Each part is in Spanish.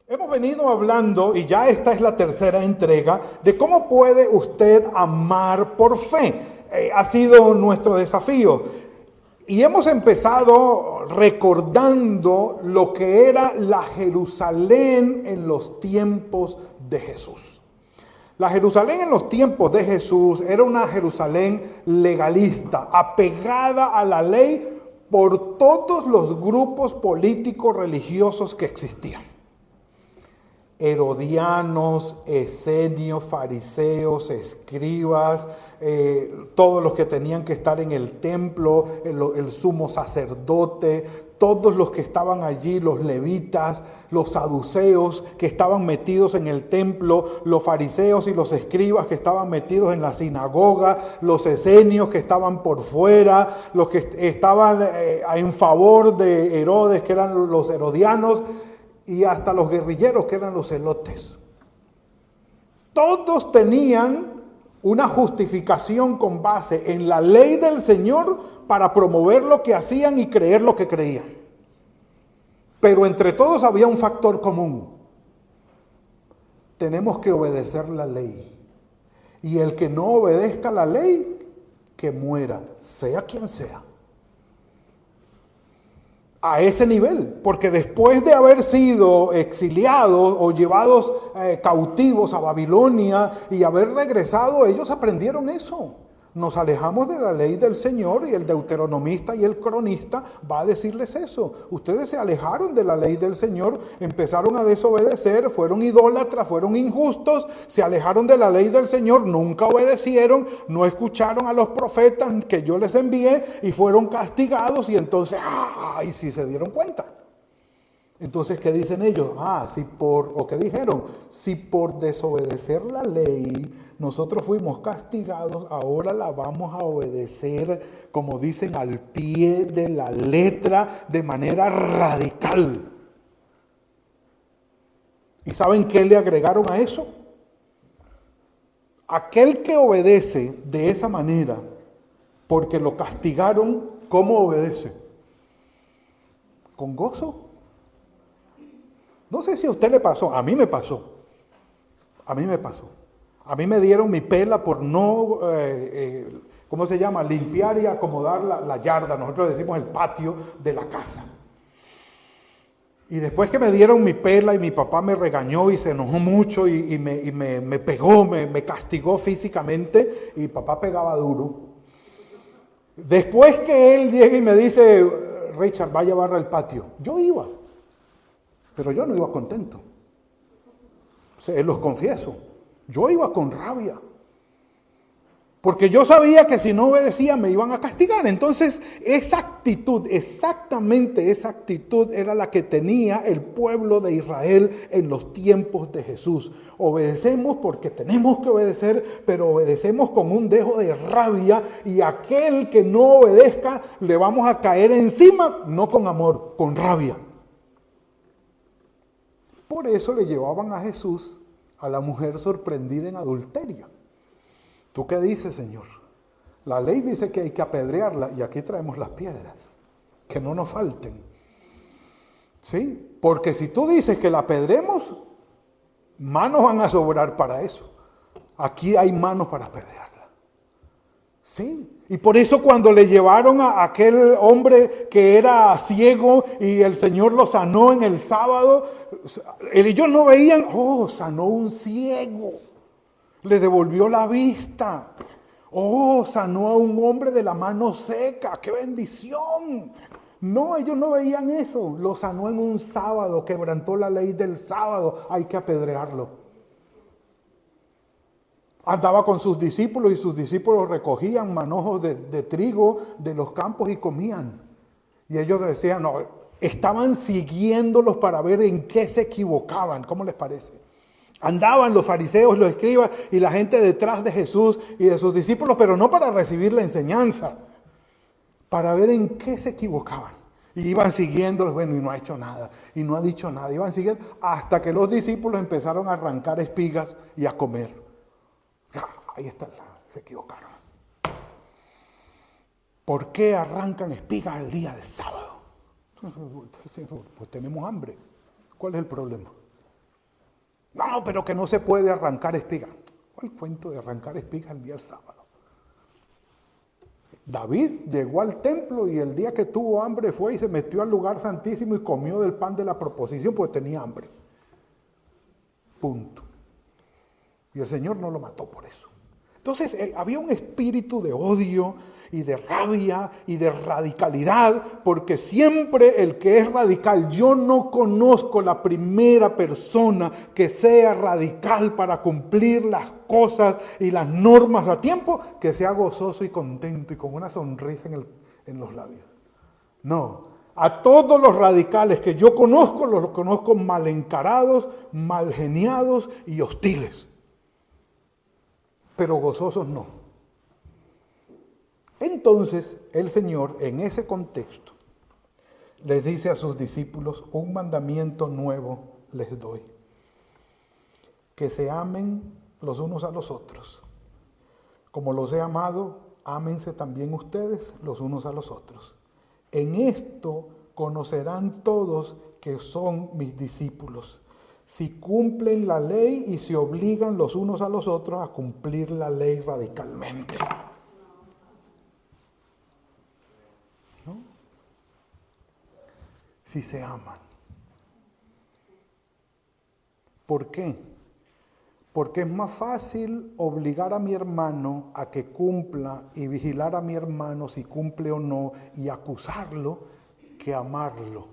Hemos venido hablando, y ya esta es la tercera entrega, de cómo puede usted amar por fe. Ha sido nuestro desafío. Y hemos empezado recordando lo que era la Jerusalén en los tiempos de Jesús. La Jerusalén en los tiempos de Jesús era una Jerusalén legalista, apegada a la ley por todos los grupos políticos religiosos que existían. Herodianos, esenios, fariseos, escribas, todos los que tenían que estar en el templo, el sumo sacerdote, todos los que estaban allí, los levitas, los saduceos que estaban metidos en el templo, los fariseos y los escribas que estaban metidos en la sinagoga, los esenios que estaban por fuera, los que estaban en favor de Herodes, que eran los herodianos, y hasta los guerrilleros, que eran los celotes. Todos tenían una justificación con base en la ley del Señor para promover lo que hacían y creer lo que creían. Pero entre todos había un factor común. Tenemos que obedecer la ley. Y el que no obedezca la ley, que muera, sea quien sea. A ese nivel, porque después de haber sido exiliados o llevados cautivos a Babilonia y haber regresado, ellos aprendieron eso. Nos alejamos de la ley del Señor, y el deuteronomista y el cronista va a decirles eso. Ustedes se alejaron de la ley del Señor, empezaron a desobedecer, fueron idólatras, fueron injustos, se alejaron de la ley del Señor, nunca obedecieron, no escucharon a los profetas que yo les envié y fueron castigados, y entonces, ¡ay! Sí se dieron cuenta. Entonces, ¿qué dicen ellos? ¿Qué dijeron? Si por desobedecer la ley nosotros fuimos castigados, ahora la vamos a obedecer, como dicen, al pie de la letra, de manera radical. ¿Y saben qué le agregaron a eso? Aquel que obedece de esa manera, porque lo castigaron, ¿cómo obedece? Con gozo. No sé si a usted le pasó, a mí me pasó. A mí me pasó. A mí me dieron mi pela por no, ¿cómo se llama? Limpiar y acomodar la yarda. Nosotros decimos el patio de la casa. Y después que me dieron mi pela y mi papá me regañó y se enojó mucho y me pegó, me castigó físicamente, y papá pegaba duro. Después que él llega y me dice, Richard, vaya a barrer el patio. Yo iba, pero yo no iba contento. Se los confieso. Yo iba con rabia, porque yo sabía que si no obedecía me iban a castigar. Entonces, esa actitud, exactamente esa actitud era la que tenía el pueblo de Israel en los tiempos de Jesús. Obedecemos porque tenemos que obedecer, pero obedecemos con un dejo de rabia, y aquel que no obedezca le vamos a caer encima, no con amor, con rabia. Por eso le llevaban a Jesús a la mujer sorprendida en adulterio. ¿Tú qué dices, Señor? La ley dice que hay que apedrearla, y aquí traemos las piedras, que no nos falten. ¿Sí? Porque si tú dices que la apedremos, manos van a sobrar para eso. Aquí hay manos para apedrearla. Sí. Y por eso cuando le llevaron a aquel hombre que era ciego y el Señor lo sanó en el sábado, ellos no veían, sanó un ciego, le devolvió la vista. Sanó a un hombre de la mano seca, ¡qué bendición! No, ellos no veían eso. Lo sanó en un sábado, quebrantó la ley del sábado, hay que apedrearlo. Andaba con sus discípulos y sus discípulos recogían manojos de trigo de los campos y comían. Y ellos decían, no, estaban siguiéndolos para ver en qué se equivocaban. ¿Cómo les parece? Andaban los fariseos, los escribas y la gente detrás de Jesús y de sus discípulos, pero no para recibir la enseñanza, para ver en qué se equivocaban. Y iban siguiéndolos, bueno, y no ha hecho nada, y no ha dicho nada. Iban siguiendo hasta que los discípulos empezaron a arrancar espigas y a comer. Ahí está, se equivocaron. ¿Por qué arrancan espigas el día de sábado? Pues tenemos hambre. ¿Cuál es el problema? No, pero que no se puede arrancar espiga. ¿Cuál cuento de arrancar espiga el día del sábado? David llegó al templo y el día que tuvo hambre fue y se metió al lugar santísimo y comió del pan de la proposición porque tenía hambre. Punto. Y el Señor no lo mató por eso. Entonces había un espíritu de odio y de rabia y de radicalidad, porque siempre el que es radical, yo no conozco la primera persona que sea radical para cumplir las cosas y las normas a tiempo, que sea gozoso y contento y con una sonrisa en los labios. No, a todos los radicales que yo conozco, los conozco mal encarados, mal geniados y hostiles. Pero gozosos no. Entonces el Señor, en ese contexto, les dice a sus discípulos: un mandamiento nuevo les doy, que se amen los unos a los otros. Como los he amado, ámense también ustedes los unos a los otros. En esto conocerán todos que son mis discípulos, si cumplen la ley y se obligan los unos a los otros a cumplir la ley radicalmente. ¿No? Si se aman. ¿Por qué? Porque es más fácil obligar a mi hermano a que cumpla y vigilar a mi hermano si cumple o no y acusarlo que amarlo.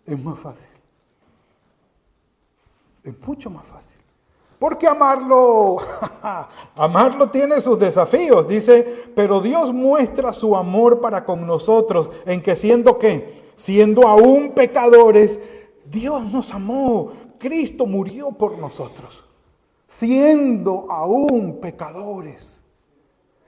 Es más fácil. Es mucho más fácil. Porque amarlo tiene sus desafíos. Dice, pero Dios muestra su amor para con nosotros en que siendo ¿qué? Siendo aún pecadores, Dios nos amó. Cristo murió por nosotros, siendo aún pecadores.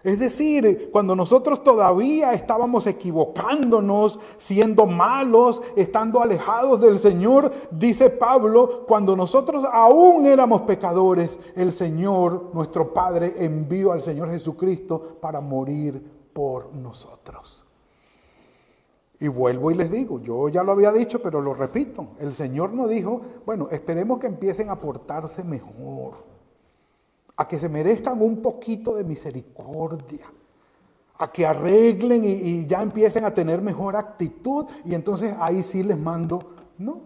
Es decir, cuando nosotros todavía estábamos equivocándonos, siendo malos, estando alejados del Señor, dice Pablo, cuando nosotros aún éramos pecadores, el Señor, nuestro Padre, envió al Señor Jesucristo para morir por nosotros. Y vuelvo y les digo, yo ya lo había dicho, pero lo repito, el Señor nos dijo, bueno, esperemos que empiecen a portarse mejor, a que se merezcan un poquito de misericordia, a que arreglen y ya empiecen a tener mejor actitud, y entonces ahí sí les mando, no.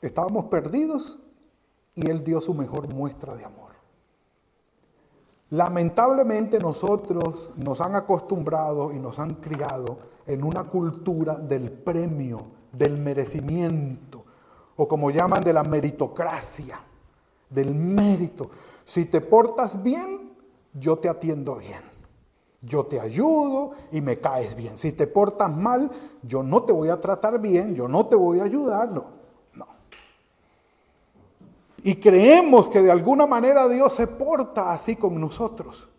Estábamos perdidos y Él dio su mejor muestra de amor. Lamentablemente nosotros nos han acostumbrado y nos han criado en una cultura del premio, del merecimiento, o como llaman de la meritocracia, del mérito. Si te portas bien, yo te atiendo bien. Yo te ayudo y me caes bien. Si te portas mal, yo no te voy a tratar bien, yo no te voy a ayudar, no. Y creemos que de alguna manera Dios se porta así con nosotros.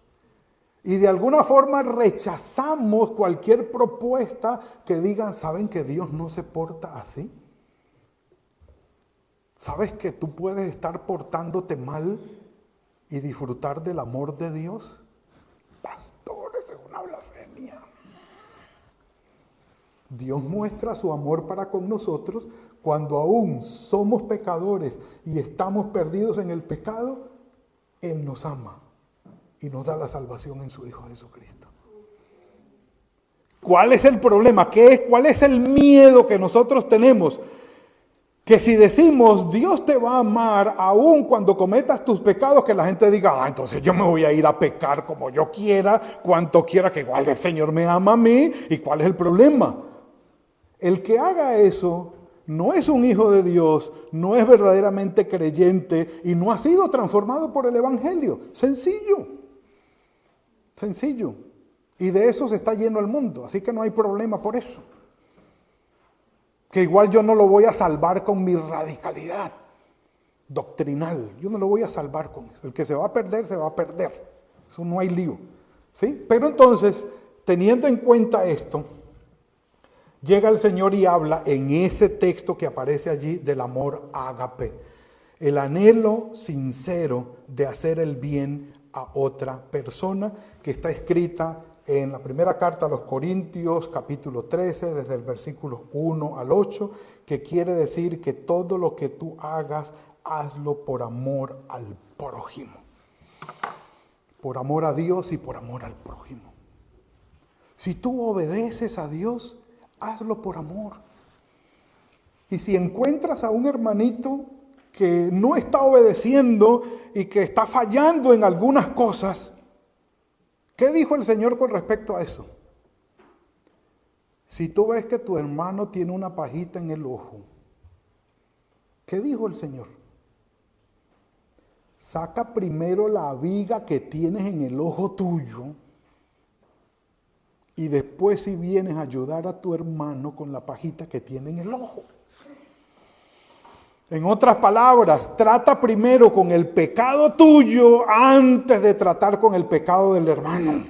Y de alguna forma rechazamos cualquier propuesta que digan, ¿saben que Dios no se porta así? ¿Sabes que tú puedes estar portándote mal y disfrutar del amor de Dios? Pastor, esa es una blasfemia. Dios muestra su amor para con nosotros cuando aún somos pecadores y estamos perdidos en el pecado. Él nos ama y nos da la salvación en su Hijo Jesucristo. ¿Cuál es el problema? ¿Cuál es el miedo que nosotros tenemos? Que si decimos, Dios te va a amar aún cuando cometas tus pecados, que la gente diga, entonces yo me voy a ir a pecar como yo quiera, cuanto quiera, que igual el Señor me ama a mí. ¿Y cuál es el problema? El que haga eso no es un hijo de Dios, no es verdaderamente creyente y no ha sido transformado por el Evangelio. Sencillo. Sencillo. Y de eso se está lleno el mundo, así que no hay problema por eso. Que igual yo no lo voy a salvar con mi radicalidad doctrinal. Yo no lo voy a salvar con eso. El que se va a perder, se va a perder. Eso no hay lío. ¿Sí? Pero entonces, teniendo en cuenta esto, llega el Señor y habla en ese texto que aparece allí del amor ágape. El anhelo sincero de hacer el bien a otra persona, que está escrita en la primera carta a los Corintios, capítulo 13, desde el versículo 1 al 8, que quiere decir que todo lo que tú hagas, hazlo por amor al prójimo. Por amor a Dios y por amor al prójimo. Si tú obedeces a Dios, hazlo por amor. Y si encuentras a un hermanito que no está obedeciendo y que está fallando en algunas cosas, ¿qué dijo el Señor con respecto a eso? Si tú ves que tu hermano tiene una pajita en el ojo, ¿qué dijo el Señor? Saca primero la viga que tienes en el ojo tuyo y después si vienes a ayudar a tu hermano con la pajita que tiene en el ojo. En otras palabras, trata primero con el pecado tuyo antes de tratar con el pecado del hermano.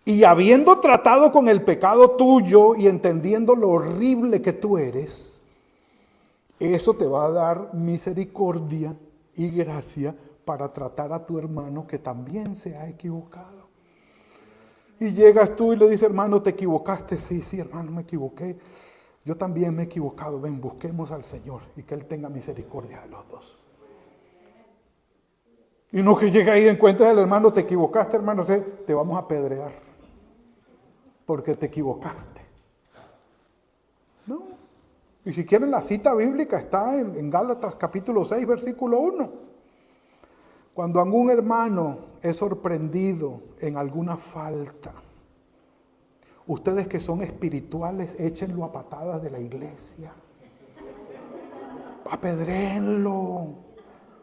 Y habiendo tratado con el pecado tuyo y entendiendo lo horrible que tú eres, eso te va a dar misericordia y gracia para tratar a tu hermano que también se ha equivocado. Y llegas tú y le dices, hermano, ¿te equivocaste? Sí, hermano, me equivoqué. Yo también me he equivocado. Ven, busquemos al Señor y que Él tenga misericordia de los dos. Y no que llega ahí y encuentres al hermano, te equivocaste, hermano, te vamos a apedrear porque te equivocaste. No. Y si quieren la cita bíblica está en Gálatas capítulo 6, versículo 1. Cuando algún hermano es sorprendido en alguna falta, ustedes que son espirituales, échenlo a patadas de la iglesia. Apedréenlo.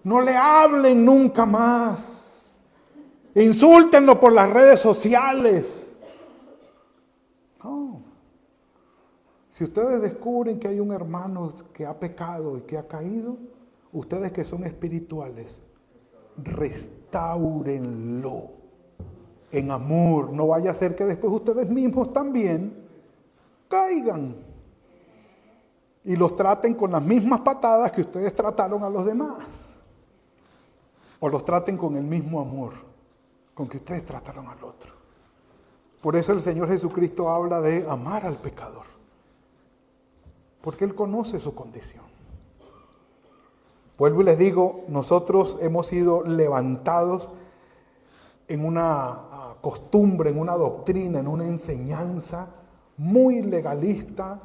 No le hablen nunca más. Insúltenlo por las redes sociales. No. Si ustedes descubren que hay un hermano que ha pecado y que ha caído, ustedes que son espirituales, restáurenlo en amor. No vaya a ser que después ustedes mismos también caigan y los traten con las mismas patadas que ustedes trataron a los demás, o los traten con el mismo amor con que ustedes trataron al otro. Por eso el Señor Jesucristo habla de amar al pecador, porque Él conoce su condición. Vuelvo y les digo, nosotros hemos sido levantados en una costumbre, en una doctrina, en una enseñanza muy legalista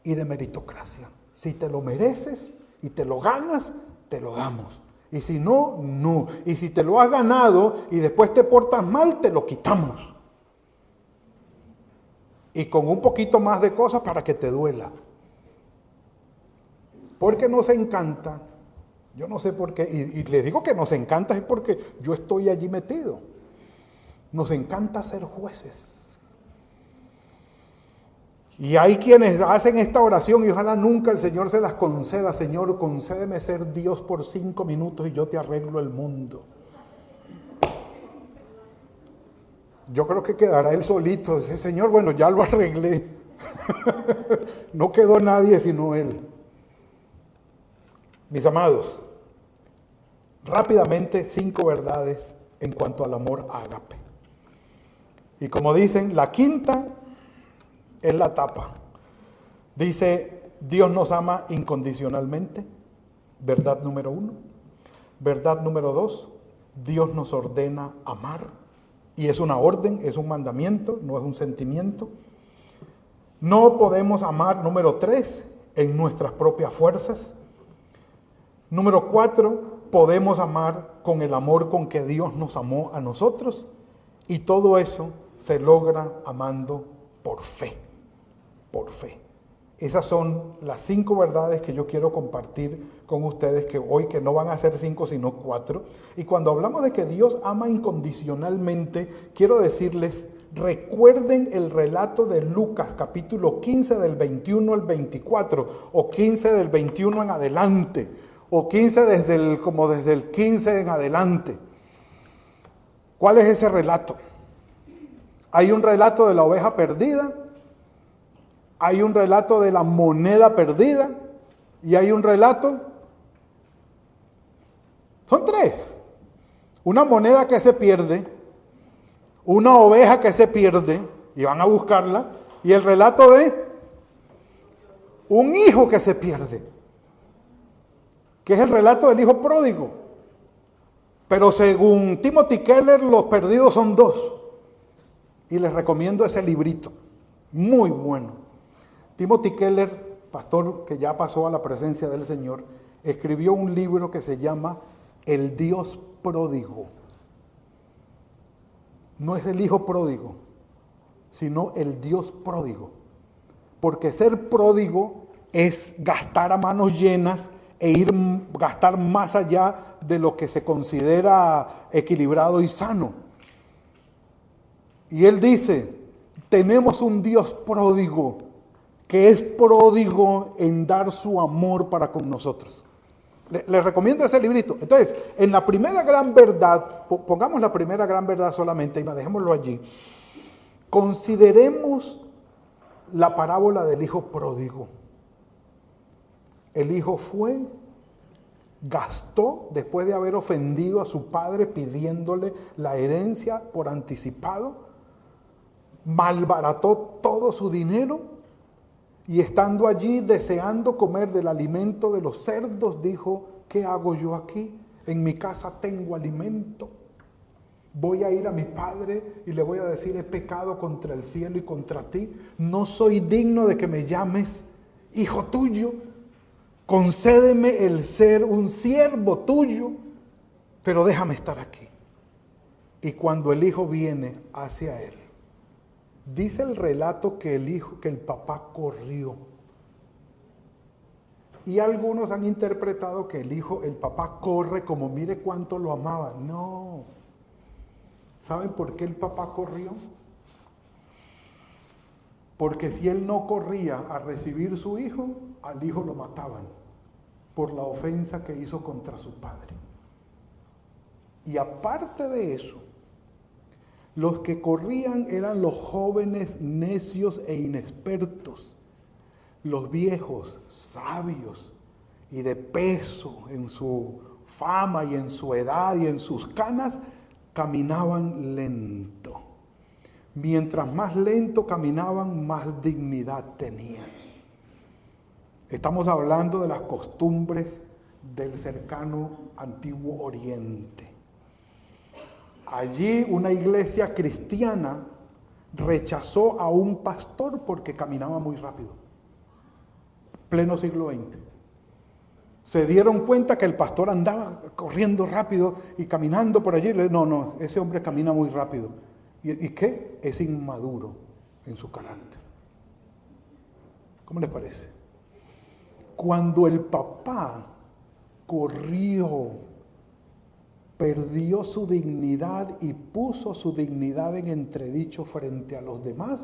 y de meritocracia. Si te lo mereces y te lo ganas, te lo damos. Y si no, no. Y si te lo has ganado y después te portas mal, te lo quitamos. Y con un poquito más de cosas para que te duela. Porque nos encanta, yo no sé por qué, y les digo que nos encanta es porque yo estoy allí metido. Nos encanta ser jueces. Y hay quienes hacen esta oración y ojalá nunca el Señor se las conceda. Señor, concédeme ser Dios por 5 minutos y yo te arreglo el mundo. Yo creo que quedará él solito. Dice, Señor, bueno, ya lo arreglé. No quedó nadie sino él. Mis amados, rápidamente 5 verdades en cuanto al amor ágape. Y como dicen, la quinta es la tapa. Dice, Dios nos ama incondicionalmente. Verdad número 1. Verdad número 2, Dios nos ordena amar. Y es una orden, es un mandamiento, no es un sentimiento. No podemos amar, número 3, en nuestras propias fuerzas. Número 4, podemos amar con el amor con que Dios nos amó a nosotros. Y todo eso se logra amando por fe. Por fe. Esas son las 5 verdades que yo quiero compartir con ustedes, que hoy que no van a ser 5 sino 4. Y cuando hablamos de que Dios ama incondicionalmente, quiero decirles, recuerden el relato de Lucas capítulo 15 del 21 al 24, o 15 del 21 en adelante, o 15 desde el 15 en adelante. ¿Cuál es ese relato? Hay un relato de la oveja perdida, hay un relato de la moneda perdida y hay un relato, son 3. Una moneda que se pierde, una oveja que se pierde y van a buscarla, y el relato de un hijo que se pierde, que es el relato del hijo pródigo. Pero según Timothy Keller, los perdidos son dos. Y les recomiendo ese librito, muy bueno. Timothy Keller, pastor que ya pasó a la presencia del Señor, escribió un libro que se llama El Dios pródigo. No es el hijo pródigo, sino el Dios pródigo. Porque ser pródigo es gastar a manos llenas e gastar más allá de lo que se considera equilibrado y sano. Y él dice, tenemos un Dios pródigo, que es pródigo en dar su amor para con nosotros. Les recomiendo ese librito. Entonces, en la primera gran verdad, pongamos la primera gran verdad solamente y dejémoslo allí. Consideremos la parábola del hijo pródigo. El hijo fue, gastó después de haber ofendido a su padre pidiéndole la herencia por anticipado, malbarató todo su dinero y estando allí deseando comer del alimento de los cerdos, dijo, ¿qué hago yo aquí? En mi casa tengo alimento. Voy a ir a mi padre y le voy a decir, he pecado contra el cielo y contra ti. No soy digno de que me llames hijo tuyo. Concédeme el ser un siervo tuyo, pero déjame estar aquí. Y cuando el hijo viene hacia él, dice el relato que el papá corrió. Y algunos han interpretado que el papá corre como mire cuánto lo amaba. No. ¿Saben por qué el papá corrió? Porque si él no corría a recibir su hijo, al hijo lo mataban por la ofensa que hizo contra su padre. Y aparte de eso, los que corrían eran los jóvenes necios e inexpertos, los viejos sabios y de peso en su fama y en su edad y en sus canas, caminaban lento. Mientras más lento caminaban, más dignidad tenían. Estamos hablando de las costumbres del cercano Antiguo Oriente. Allí una iglesia cristiana rechazó a un pastor porque caminaba muy rápido. Pleno siglo XX. Se dieron cuenta que el pastor andaba corriendo rápido y caminando por allí. No, ese hombre camina muy rápido. ¿Y qué? Es inmaduro en su carácter. ¿Cómo les parece? Cuando el papá corrió, perdió su dignidad y puso su dignidad en entredicho frente a los demás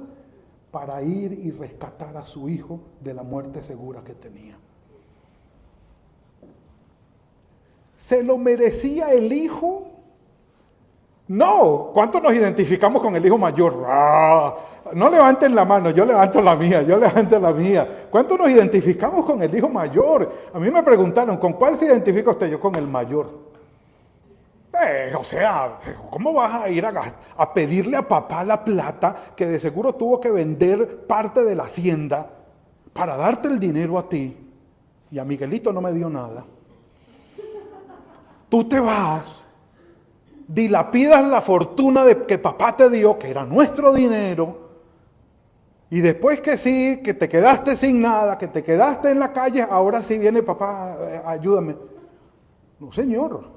para ir y rescatar a su hijo de la muerte segura que tenía. ¿Se lo merecía el hijo? No. ¿Cuántos nos identificamos con el hijo mayor? No levanten la mano, yo levanto la mía. ¿Cuántos nos identificamos con el hijo mayor? A mí me preguntaron, ¿con cuál se identifica usted? Yo con el mayor. ¿Cómo vas a ir a pedirle a papá la plata que de seguro tuvo que vender parte de la hacienda para darte el dinero a ti? Y a Miguelito no me dio nada. Tú te vas, dilapidas la fortuna que papá te dio, que era nuestro dinero, y después que sí, que te quedaste sin nada, que te quedaste en la calle, ahora sí viene papá, ayúdame. No, señor.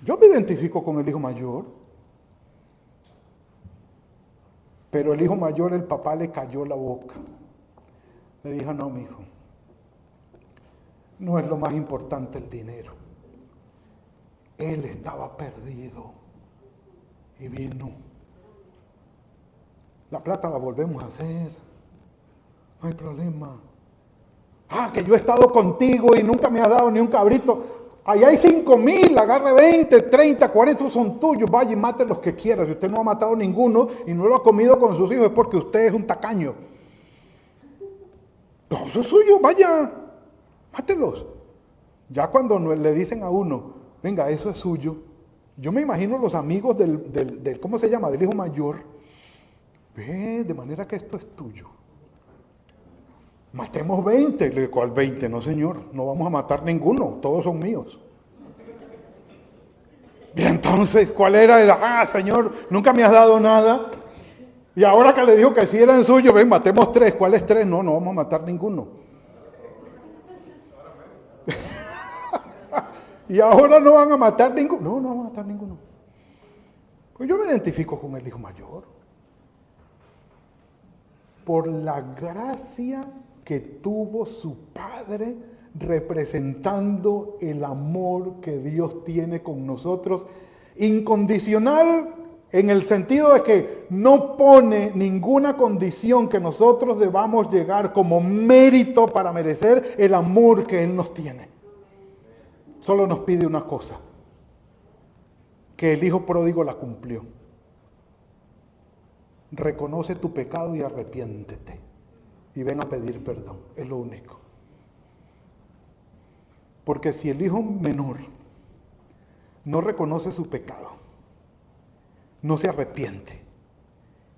Yo me identifico con el hijo mayor. Pero el hijo mayor, el papá le cayó la boca. Le dijo, no, mijo, no es lo más importante el dinero. Él estaba perdido y vino. La plata la volvemos a hacer. No hay problema. Que yo he estado contigo y nunca me has dado ni un cabrito. Allá hay 5,000, agarre 20, 30, 40, esos son tuyos. Vaya y mate los que quiera. Si usted no ha matado ninguno y no lo ha comido con sus hijos es porque usted es un tacaño. No, eso es suyo, vaya, mátelos. Ya cuando le dicen a uno, venga, eso es suyo, Yo me imagino los amigos del ¿cómo se llama? Del hijo mayor. Ve, de manera que esto es tuyo. Matemos 20. Le digo, ¿cuál 20? No, señor, no vamos a matar ninguno, todos son míos. Y entonces, ¿cuál era el? Señor, nunca me has dado nada. Y ahora que le dijo que sí eran suyos, ven, matemos 3. ¿Cuáles 3? No, no vamos a matar ninguno. Y ahora no van a matar ninguno. No, no van a matar ninguno. Pues yo me identifico con el hijo mayor. Por la gracia que tuvo su padre representando el amor que Dios tiene con nosotros, incondicional en el sentido de que no pone ninguna condición que nosotros debamos llegar como mérito para merecer el amor que Él nos tiene. Solo nos pide una cosa, que el hijo pródigo la cumplió. Reconoce tu pecado y arrepiéntete y ven a pedir perdón, es lo único. Porque si el hijo menor no reconoce su pecado, no se arrepiente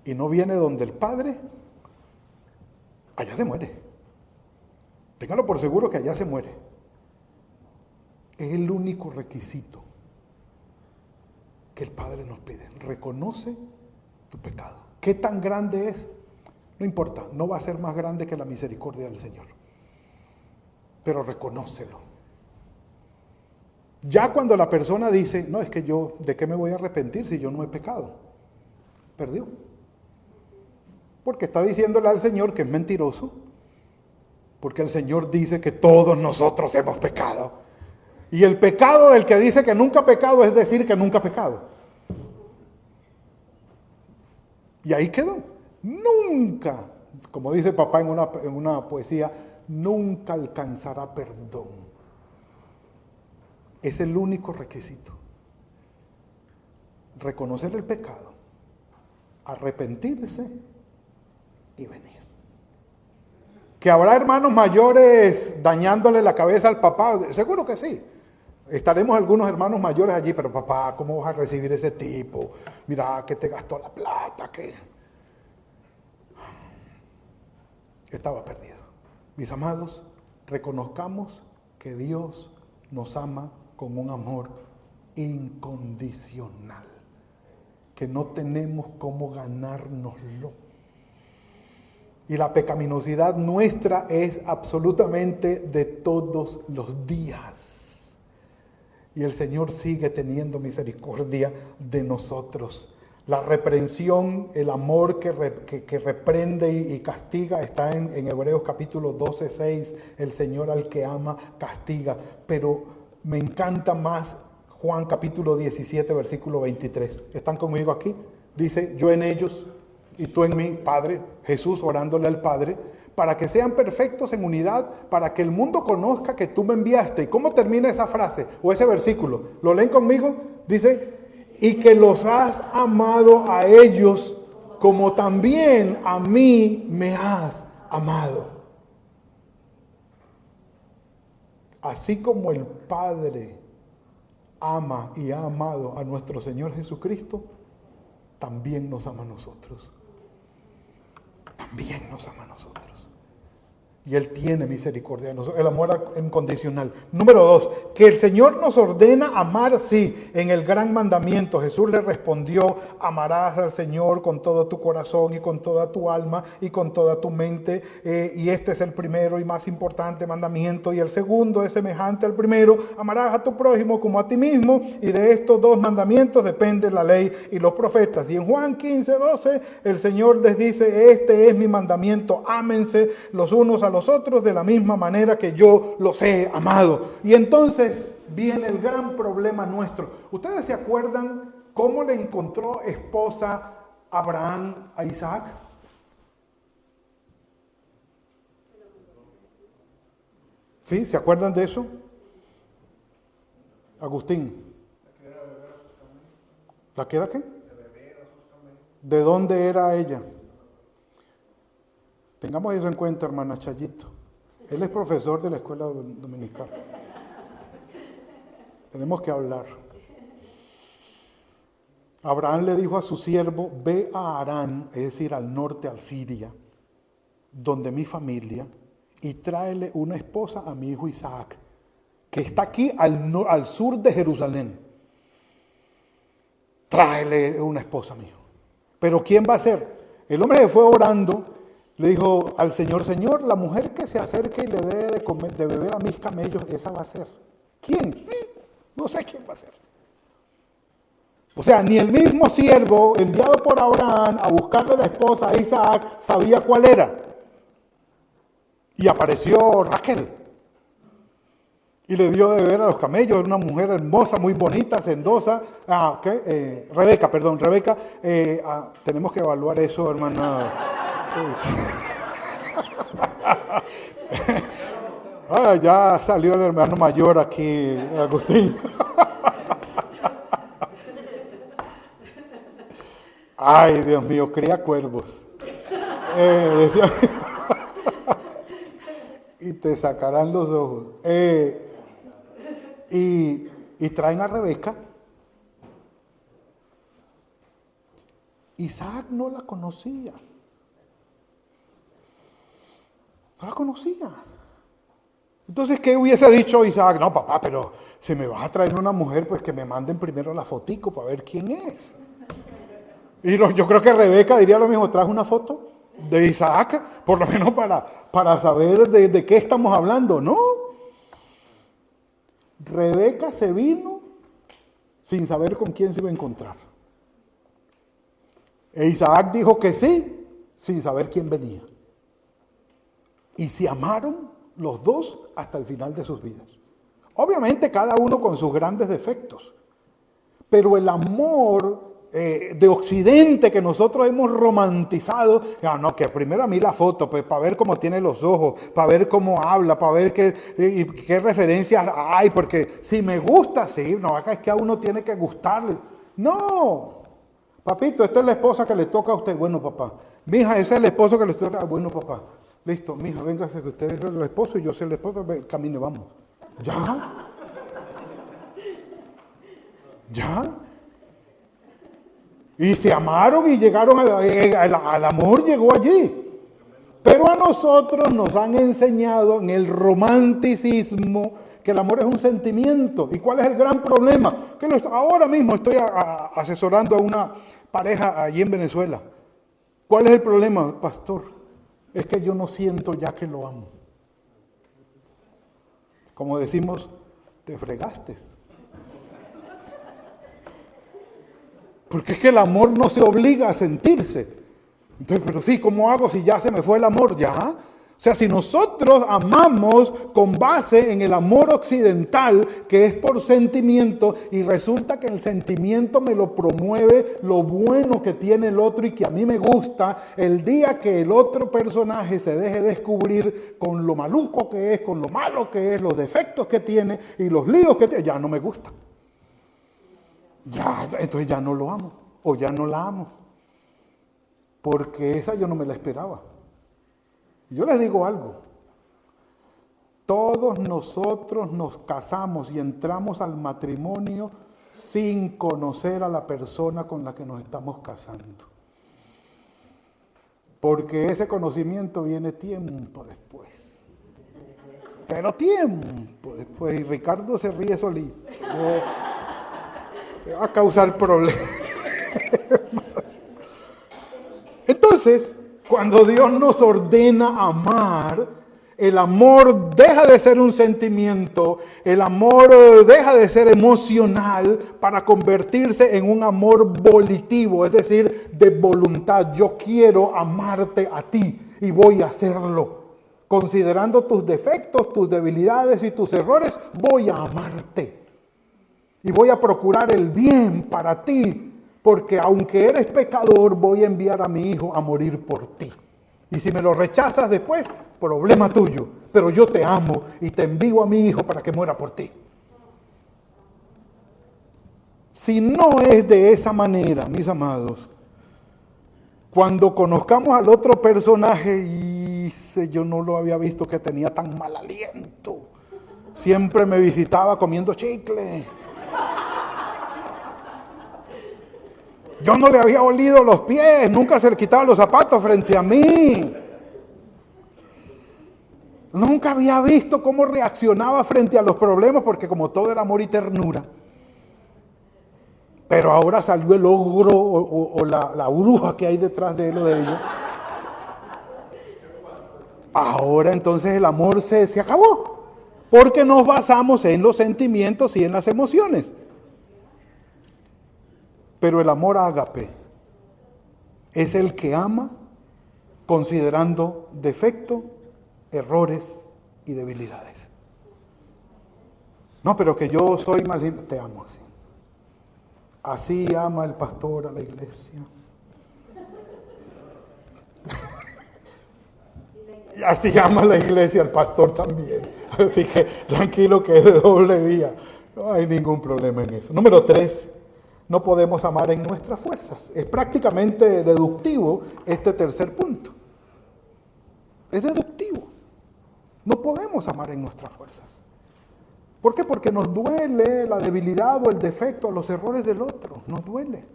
y no viene donde el padre, allá se muere. Téngalo por seguro que allá se muere. Es el único requisito que el padre nos pide. Reconoce tu pecado. ¿Qué tan grande es? No importa, no va a ser más grande que la misericordia del Señor. Pero reconócelo. Ya cuando la persona dice, no, es que yo, ¿de qué me voy a arrepentir si yo no he pecado? Perdió. Porque está diciéndole al Señor que es mentiroso. Porque el Señor dice que todos nosotros hemos pecado. Y el pecado del que dice que nunca ha pecado es decir que nunca ha pecado. Y ahí quedó. Nunca, como dice papá en una poesía, nunca alcanzará perdón. Es el único requisito. Reconocer el pecado, arrepentirse y venir. ¿Que habrá hermanos mayores dañándole la cabeza al papá? Seguro que sí. Estaremos algunos hermanos mayores allí, pero papá, ¿cómo vas a recibir ese tipo? Mira, que te gastó la plata, que estaba perdido. Mis amados, reconozcamos que Dios nos ama con un amor incondicional, que no tenemos cómo ganárnoslo. Y la pecaminosidad nuestra es absolutamente de todos los días. Y el Señor sigue teniendo misericordia de nosotros. La reprensión, el amor que reprende y castiga está en Hebreos capítulo 12, 6. El Señor al que ama castiga. Pero me encanta más Juan capítulo 17, versículo 23. ¿Están conmigo aquí? Dice, yo en ellos y tú en mí, Padre, Jesús orándole al Padre, para que sean perfectos en unidad, para que el mundo conozca que tú me enviaste. ¿Y cómo termina esa frase o ese versículo? ¿Lo leen conmigo? Dice, y que los has amado a ellos como también a mí me has amado. Así como el Padre ama y ha amado a nuestro Señor Jesucristo, también nos ama a nosotros. También nos ama a nosotros. Y Él tiene misericordia de nosotros, el amor incondicional. Número 2, que el Señor nos ordena amar, sí, en el gran mandamiento. Jesús le respondió, amarás al Señor con todo tu corazón y con toda tu alma y con toda tu mente. Y este es el primero y más importante mandamiento. Y el segundo es semejante al primero, amarás a tu prójimo como a ti mismo. Y de estos dos mandamientos depende la ley y los profetas. Y en Juan 15, 12, el Señor les dice, este es mi mandamiento, ámense los unos a los otros de la misma manera que yo los he amado. Y entonces viene el gran problema nuestro. ¿Ustedes se acuerdan cómo le encontró esposa Abraham a Isaac? ¿Sí? ¿Se acuerdan de eso? Agustín. ¿La que era qué? ¿De dónde era ella? Tengamos eso en cuenta, hermana Chayito. Él es profesor de la escuela dominical. Tenemos que hablar. Abraham le dijo a su siervo, ve a Harán, es decir, al norte, al Siria, donde mi familia, y tráele una esposa a mi hijo Isaac, que está aquí al sur de Jerusalén. Tráele una esposa, mi hijo. Pero ¿quién va a ser? El hombre que fue orando le dijo al Señor, Señor, la mujer que se acerque y le dé de comer, de beber a mis camellos, esa va a ser. ¿Quién? No sé quién va a ser. O sea, ni el mismo siervo enviado por Abraham a buscarle la esposa a Isaac sabía cuál era. Y apareció Raquel. Y le dio de beber a los camellos. Era una mujer hermosa, muy bonita, sendosa. Rebeca. Tenemos que evaluar eso, hermana. Ya salió el hermano mayor aquí, Agustín. Ay, Dios mío, cría cuervos. Decía, y te sacarán los ojos. Y traen a Rebeca. Isaac no la conocía. No la conocía. Entonces, ¿qué hubiese dicho Isaac? No, papá, pero si me vas a traer una mujer, pues que me manden primero la fotico para ver quién es. Y yo creo que Rebeca diría lo mismo, traje una foto de Isaac, por lo menos para saber de qué estamos hablando, ¿no? Rebeca se vino sin saber con quién se iba a encontrar. E Isaac dijo que sí, sin saber quién venía. Y se amaron los dos hasta el final de sus vidas. Obviamente cada uno con sus grandes defectos, pero el amor de Occidente que nosotros hemos romantizado, que primero a mí la foto, pues para ver cómo tiene los ojos, para ver cómo habla, para ver qué referencias hay, porque si me gusta, sí, no, acá es que a uno tiene que gustarle. No, papito, esta es la esposa que le toca a usted, bueno papá, mija, ese es el esposo que le toca, bueno papá, listo, mija, véngase que usted es el esposo y yo soy el esposo, camine, vamos. ¿Ya? ¿Ya? Y se amaron y llegaron al amor, llegó allí. Pero a nosotros nos han enseñado en el romanticismo que el amor es un sentimiento. ¿Y cuál es el gran problema? Que ahora mismo estoy asesorando a una pareja allí en Venezuela. ¿Cuál es el problema, pastor? Es que yo no siento ya que lo amo. Como decimos, te fregaste. Porque es que el amor no se obliga a sentirse. Entonces, pero sí, ¿cómo hago si ya se me fue el amor? Ya. O sea, si nosotros amamos con base en el amor occidental, que es por sentimiento, y resulta que el sentimiento me lo promueve lo bueno que tiene el otro y que a mí me gusta, el día que el otro personaje se deje descubrir con lo maluco que es, con lo malo que es, los defectos que tiene y los líos que tiene, ya no me gusta. Ya, entonces ya no lo amo, o ya no la amo, porque esa yo no me la esperaba. Yo les digo algo, todos nosotros nos casamos y entramos al matrimonio sin conocer a la persona con la que nos estamos casando, porque ese conocimiento viene tiempo después, pero tiempo después, y Ricardo se ríe solito. Va a causar problemas. Entonces, cuando Dios nos ordena amar, el amor deja de ser un sentimiento, el amor deja de ser emocional para convertirse en un amor volitivo, es decir, de voluntad. Yo quiero amarte a ti y voy a hacerlo. Considerando tus defectos, tus debilidades y tus errores, voy a amarte. Y voy a procurar el bien para ti, porque aunque eres pecador, voy a enviar a mi hijo a morir por ti. Y si me lo rechazas después, problema tuyo. Pero yo te amo y te envío a mi hijo para que muera por ti. Si no es de esa manera, mis amados, cuando conozcamos al otro personaje, yo no lo había visto que tenía tan mal aliento. Siempre me visitaba comiendo chicle. Yo no le había olido los pies, nunca se le quitaba los zapatos frente a mí. Nunca había visto cómo reaccionaba frente a los problemas, porque como todo era amor y ternura. Pero ahora salió el ogro o la bruja que hay detrás de él o de ellos. Ahora entonces el amor se acabó, porque nos basamos en los sentimientos y en las emociones. Pero el amor ágape es el que ama considerando defecto, errores y debilidades. No, pero que yo soy más lindo, te amo así. Así ama el pastor a la iglesia. Y así ama la iglesia al pastor también. Así que tranquilo que es de doble vía. No hay ningún problema en eso. Número 3, no podemos amar en nuestras fuerzas. Es prácticamente deductivo este tercer punto. Es deductivo. No podemos amar en nuestras fuerzas. ¿Por qué? Porque nos duele la debilidad o el defecto, los errores del otro. Nos duele.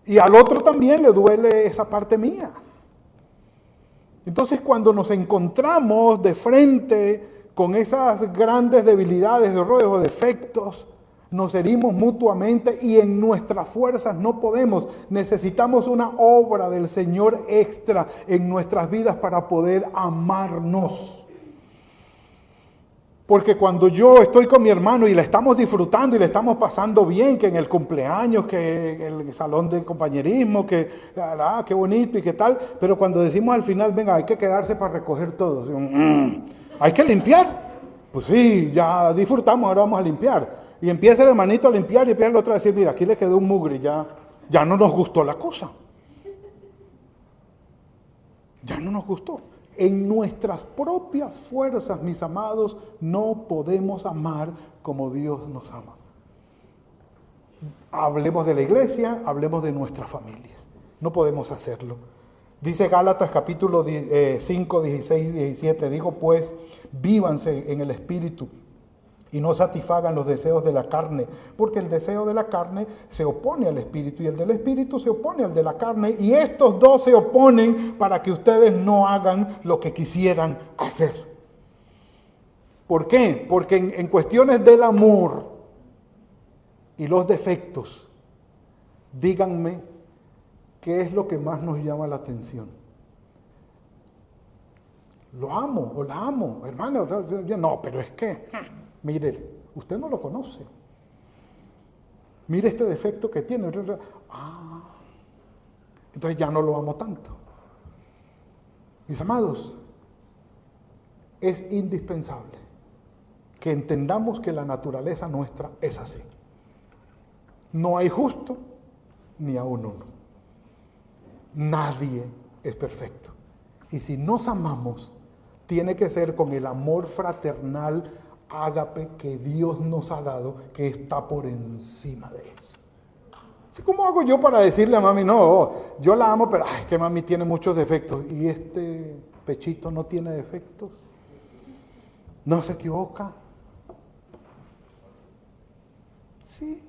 Y al otro también le duele esa parte mía. Entonces, cuando nos encontramos de frente con esas grandes debilidades, errores o defectos, nos herimos mutuamente y en nuestras fuerzas no podemos. Necesitamos una obra del Señor extra en nuestras vidas para poder amarnos. Porque cuando yo estoy con mi hermano y le estamos disfrutando y le estamos pasando bien, que en el cumpleaños, que en el salón del compañerismo, que qué bonito y qué tal, pero cuando decimos al final, venga, hay que quedarse para recoger todo. ¿Hay que limpiar? Pues sí, ya disfrutamos, ahora vamos a limpiar. Y empieza el hermanito a limpiar y empieza el otro a decir, mira, aquí le quedó un mugre, ya no nos gustó la cosa. Ya no nos gustó. En nuestras propias fuerzas, mis amados, no podemos amar como Dios nos ama. Hablemos de la iglesia, hablemos de nuestras familias. No podemos hacerlo. Dice Gálatas capítulo 5, 16 y 17, digo pues, vívanse en el Espíritu y no satisfagan los deseos de la carne, porque el deseo de la carne se opone al Espíritu y el del Espíritu se opone al de la carne, y estos dos se oponen para que ustedes no hagan lo que quisieran hacer. ¿Por qué? Porque en cuestiones del amor y los defectos, díganme qué es lo que más nos llama la atención. Lo amo o la amo, hermano. No, pero es que, mire, usted no lo conoce. Mire este defecto que tiene. Entonces ya no lo amo tanto. Mis amados, es indispensable que entendamos que la naturaleza nuestra es así. No hay justo ni aún uno. Nadie es perfecto. Y si nos amamos, tiene que ser con el amor fraternal ágape que Dios nos ha dado, que está por encima de eso. ¿Cómo hago yo para decirle a mami, no, yo la amo, pero es que mami tiene muchos defectos, y este pechito no tiene defectos? ¿No se equivoca? Sí.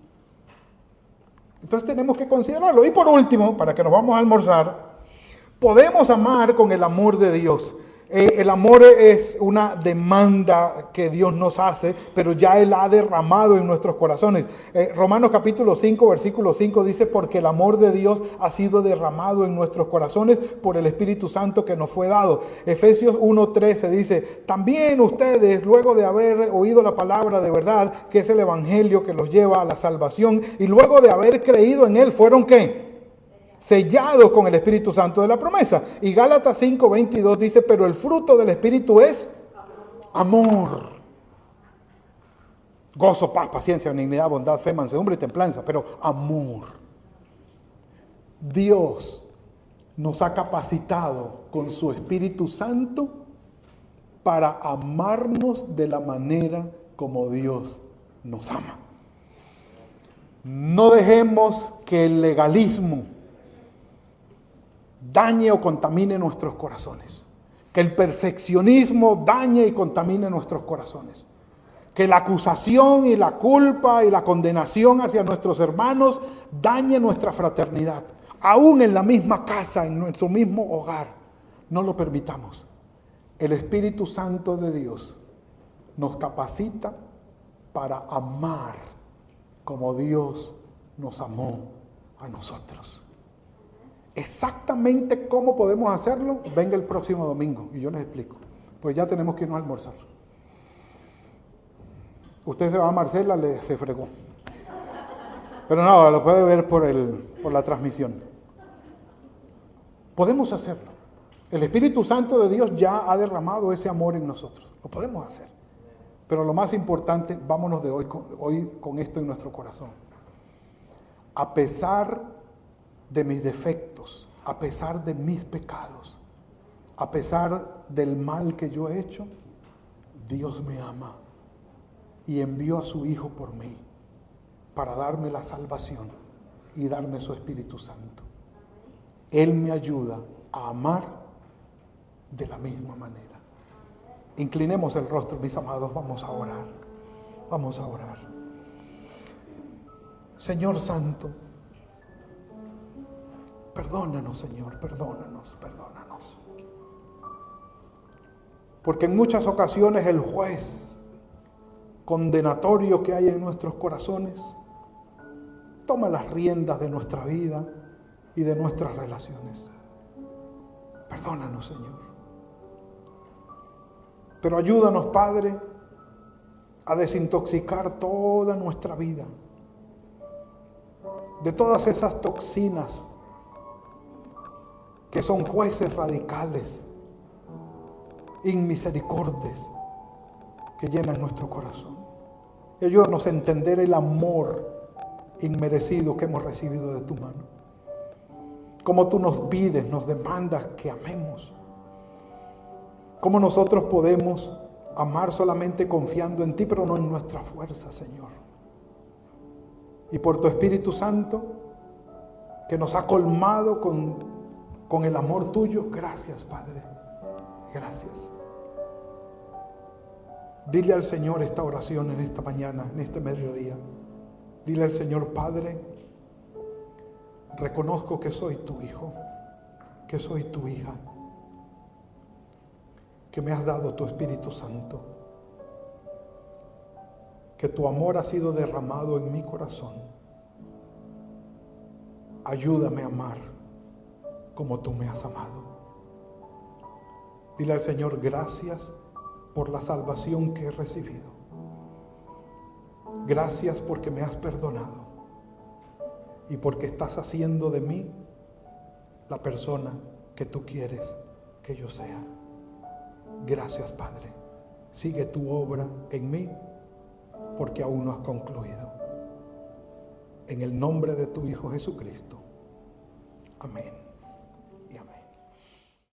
Entonces tenemos que considerarlo. Y por último, para que nos vamos a almorzar, podemos amar con el amor de Dios. El amor es una demanda que Dios nos hace, pero ya Él ha derramado en nuestros corazones. Romanos capítulo 5, versículo 5 dice, porque el amor de Dios ha sido derramado en nuestros corazones por el Espíritu Santo que nos fue dado. Efesios 1:13 dice, también ustedes, luego de haber oído la palabra de verdad, que es el Evangelio que los lleva a la salvación, y luego de haber creído en Él, ¿fueron qué? Sellados con el Espíritu Santo de la promesa. Y Gálatas 5:22 dice, pero el fruto del Espíritu es amor, gozo, paz, paciencia, benignidad, bondad, fe, mansedumbre y templanza. Pero amor. Dios nos ha capacitado con su Espíritu Santo para amarnos de la manera como Dios nos ama. No dejemos que el legalismo dañe o contamine nuestros corazones. Que el perfeccionismo dañe y contamine nuestros corazones. Que la acusación y la culpa y la condenación hacia nuestros hermanos dañe nuestra fraternidad. Aún en la misma casa, en nuestro mismo hogar, no lo permitamos. El Espíritu Santo de Dios nos capacita para amar como Dios nos amó a nosotros. Exactamente cómo podemos hacerlo, venga el próximo domingo y yo les explico. Pues ya tenemos que irnos a almorzar. Usted se va a Marcela, se fregó. Pero no, lo puede ver por la transmisión. Podemos hacerlo. El Espíritu Santo de Dios ya ha derramado ese amor en nosotros. Lo podemos hacer. Pero lo más importante, vámonos de hoy con esto en nuestro corazón. A pesar de mis defectos, a pesar de mis pecados, a pesar del mal que yo he hecho, Dios me ama y envió a su Hijo por mí para darme la salvación y darme su Espíritu Santo. Él me ayuda a amar de la misma manera. Inclinemos el rostro, mis amados, vamos a orar. Vamos a orar. Señor Santo, perdónanos, Señor, perdónanos. Porque en muchas ocasiones el juez condenatorio que hay en nuestros corazones toma las riendas de nuestra vida y de nuestras relaciones. Perdónanos, Señor. Pero ayúdanos, Padre, a desintoxicar toda nuestra vida de todas esas toxinas que son jueces radicales, inmisericordes, que llenan nuestro corazón. Y ayúdanos a entender el amor inmerecido que hemos recibido de tu mano. Cómo tú nos pides, nos demandas que amemos. Cómo nosotros podemos amar solamente confiando en ti, pero no en nuestra fuerza, Señor. Y por tu Espíritu Santo, que nos ha colmado con el amor tuyo, gracias, Padre. Gracias. Dile al Señor esta oración en esta mañana, en este mediodía. Dile al Señor: Padre, reconozco que soy tu hijo, que soy tu hija, que me has dado tu Espíritu Santo, que tu amor ha sido derramado en mi corazón. Ayúdame a amar como tú me has amado. Dile al Señor: gracias por la salvación que he recibido. Gracias porque me has perdonado y porque estás haciendo de mí la persona que tú quieres que yo sea. Gracias, Padre. Sigue tu obra en mí porque aún no has concluido. En el nombre de tu Hijo Jesucristo. Amén.